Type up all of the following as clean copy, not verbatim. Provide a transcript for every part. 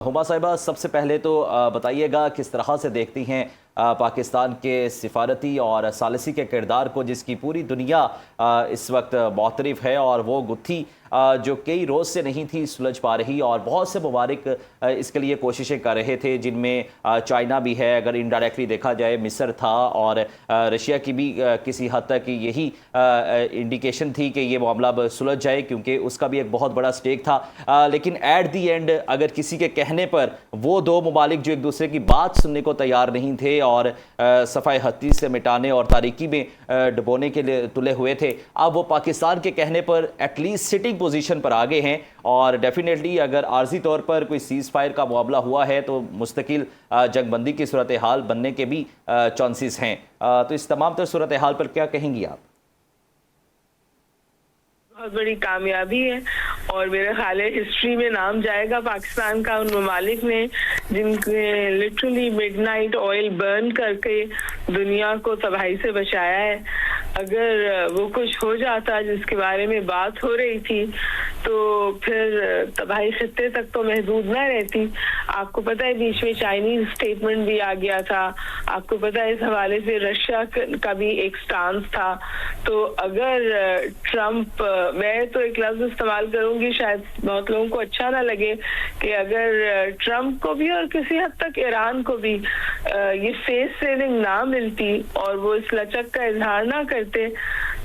हुमा साहिबा, सबसे पहले तो बताइएगा किस तरह से देखती हैं पाकिस्तान के सिफारती और सालिसी के किरदार को, जिसकी पूरी दुनिया इस वक्त मुतरफ है और वो गुत्थी जो कई रोज़ से नहीं थी सुलझ पा रही, और बहुत से ममालिक इसके लिए कोशिशें कर रहे थे, जिनमें चाइना भी है, अगर इनडायरेक्टली देखा जाए मिस्र था, और रशिया की भी किसी हद तक यही इंडिकेशन थी कि ये मामला अब सुलझ जाए, क्योंकि उसका भी एक बहुत बड़ा स्टेक था। लेकिन एट दी एंड अगर किसी के कहने पर वो दो ममालिक जो एक दूसरे की बात सुनने को तैयार नहीं थे और सफ़ाए हत्ती से मिटाने और तारीकी में डुबोने के लिए तुले हुए थे, अब वो पाकिस्तान के कहने पर एटलीस्ट सिटिंग पोजीशन पर आगे हैं। और डेफिनेटली अगर आर्जी तौर पर कोई सीज़ फायर का मामला हुआ है तो मुस्तकिल जंगबंदी की सूरत हाल बनने के भी चांसेस हैं। तो इस तमाम तर सूरत हाल पर क्या कहेंगी आप? बहुत बड़ी कामयाबी है और मेरे ख्याल है हिस्ट्री में नाम जाएगा पाकिस्तान का उन ममालिक ने जिनके लिटरली मिडनाइट ऑयल बर्न करके दुनिया को तबाही से बचाया है। अगर वो कुछ हो जाता जिसके बारे में बात हो रही थी तो फिर तबाही खत्ते तक तो महदूद ना रहती। आपको पता है बीच में चाइनीज स्टेटमेंट भी आ गया था, आपको पता है इस हवाले से रशिया का भी एक स्टांस था। तो अगर ट्रम्प, मैं तो एक लफ्ज इस्तेमाल करूंगी, शायद बहुत लोगों को अच्छा ना लगे, कि अगर ट्रम्प को भी और किसी हद तक ईरान को भी ये फेस सेविंग ना मिलती और वो इस लचक का इजहार ना करते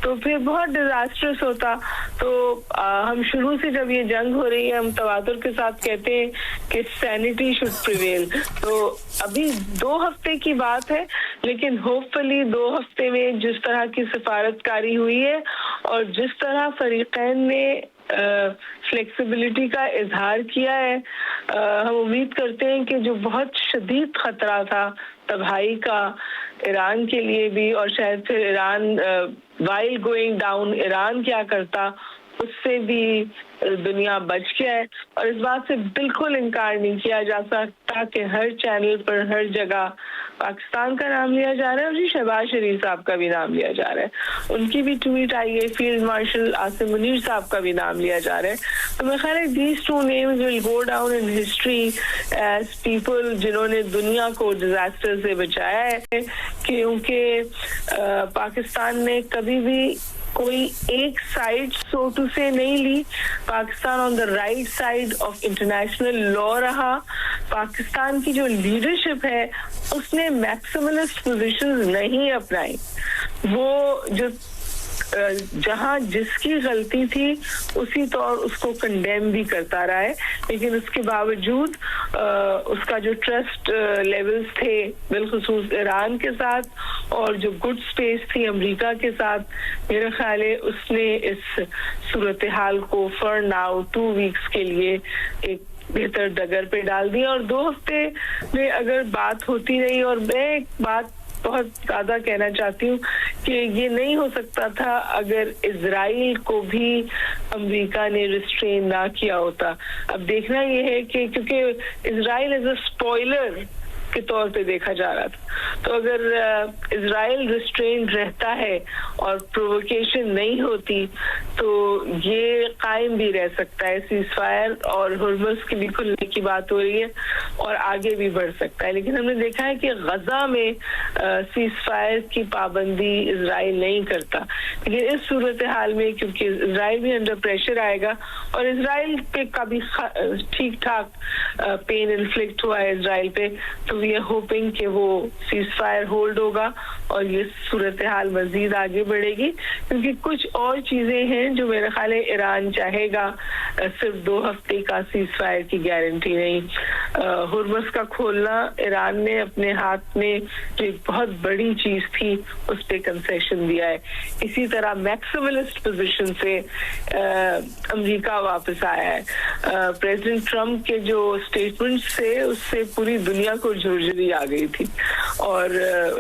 तो फिर बहुत डिजास्टर्स होता। तो हम शुरू से जब ये जंग हो रही है हम तवातुर के साथ कहते हैं कि सैनिटी शुड प्रिवेल। तो अभी 2 हफ्ते की बात है, लेकिन होपफुली 2 हफ्ते में जिस तरह की सिफारतकारी हुई है और जिस तरह फरीकैन ने फ्लेक्सिबिलिटी का इजहार किया है, हम उम्मीद करते हैं कि जो बहुत शदीद खतरा था तबाही का ईरान के लिए भी, और शायद फिर Iran while going down Iran क्या करता, उससे भी दुनिया बच गया है। और इस बात से बिल्कुल इनकार नहीं किया जा सकता कि हर चैनल पर हर जगह पाकिस्तान का नाम लिया जा रहा है और जी शहबाज शरीफ साहब का भी नाम लिया जा रहा है। उनकी भी ट्वीट आई है, फील्ड मार्शल आसिम मुनीर साहब का भी नाम लिया जा रहा है। तो मैं ख्याल है these 2 names will go down in history as people जिन्होंने दुनिया को डिजास्टर से बचाया है, क्योंकि पाकिस्तान ने कभी भी कोई एक साइड सो टू से नहीं ली। Pakistan on the right side of international law रहा। पाकिस्तान की जो लीडरशिप है उसने मैक्सिमलिस्ट पोजीशंस नहीं अपनाई। वो जो जहां जिसकी गलती थी उसी तौर उसको कंडेम भी करता रहा है, लेकिन उसके बावजूद उसका जो ट्रस्ट लेवल्स थे बिलखुसूस ईरान के साथ और जो गुड स्पेस थी अमेरिका के साथ, मेरा ख्याल है उसने इस सूरत हाल को फॉर नाउ 2 वीक्स के लिए एक बेहतर डगर पे डाल दिया। और 2 हफ्ते में अगर बात होती रही, और मैं एक बात बहुत ज्यादा कहना चाहती हूँ कि ये नहीं हो सकता था अगर इजराइल को भी अमेरिका ने रिस्ट्रेन ना किया होता। अब देखना ये है कि क्योंकि इजराइल एज अ स्पॉइलर के तौर पे देखा जा रहा था, तो अगर इजराइल रिस्ट्रेन रहता है और प्रोवोकेशन नहीं होती तो ये कायम भी रह सकता है सीज फायर, और हुर्मुज़ की भी खुलने की बात हो रही है और आगे भी बढ़ सकता है। लेकिन हमने देखा है कि गजा में सीज फायर की पाबंदी इजराइल नहीं करता। लेकिन इस सूरत हाल में क्योंकि इजराइल भी अंडर प्रेशर आएगा और इजराइल पे काफी ठीक ठाक पेन इन्फ्लिक्ट हुआ है इजराइल पे, तो वी आर होपिंग कि वो सीज फायर होल्ड होगा और ये सूरत हाल मजीद आगे बढ़ेगी। क्योंकि कुछ और चीजें हैं जो मेरा ख्याल है ईरान चाहेगा, सिर्फ 2 हफ्ते का सीज फायर की गारंटी नहीं। हुर्मुज़ का खोलना ईरान ने अपने हाथ में जो एक बहुत बड़ी चीज थी उस पे कंसेशन दिया है। इसी तरह मैक्सिमलिस्ट पोजीशन से अमेरिका वापस आया है। प्रेसिडेंट ट्रम्प के जो स्टेटमेंट्स थे उससे पूरी दुनिया को झुर्झुरी आ गई थी और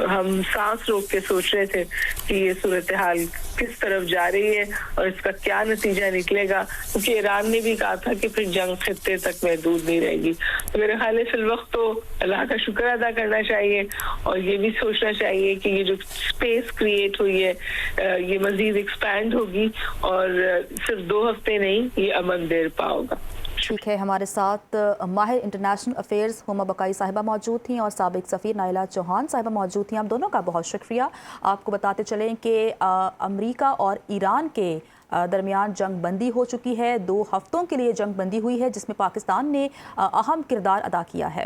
हम सांस रोक के सोच रहे थे कि ये सूरत हाल किस तरफ जा रही है और इसका क्या नतीजा निकलेगा, क्योंकि ईरान ने भी कहा था कि फिर जंग खित्ते तक महदूद नहीं रहेगी। तो मेरे ख्याल है फिल वक्त तो अल्लाह का शुक्र अदा करना चाहिए और ये भी सोचना चाहिए कि ये जो स्पेस क्रिएट हुई है ये मजीद एक्सपैंड होगी और सिर्फ 2 हफ्ते नहीं, ये अमन देर पाओगा। ٹھیک ہے، ہمارے ساتھ ماہر انٹرنیشنل افیئرز ہما بقائی صاحبہ موجود تھیں اور سابق سفیر نائلہ چوہان صاحبہ موجود تھیں. آپ دونوں کا بہت شکریہ. آپ کو بتاتے چلیں کہ امریکہ اور ایران کے درمیان جنگ بندی ہو چکی ہے. 2 ہفتوں کے لیے جنگ بندی ہوئی ہے جس میں پاکستان نے اہم کردار ادا کیا ہے.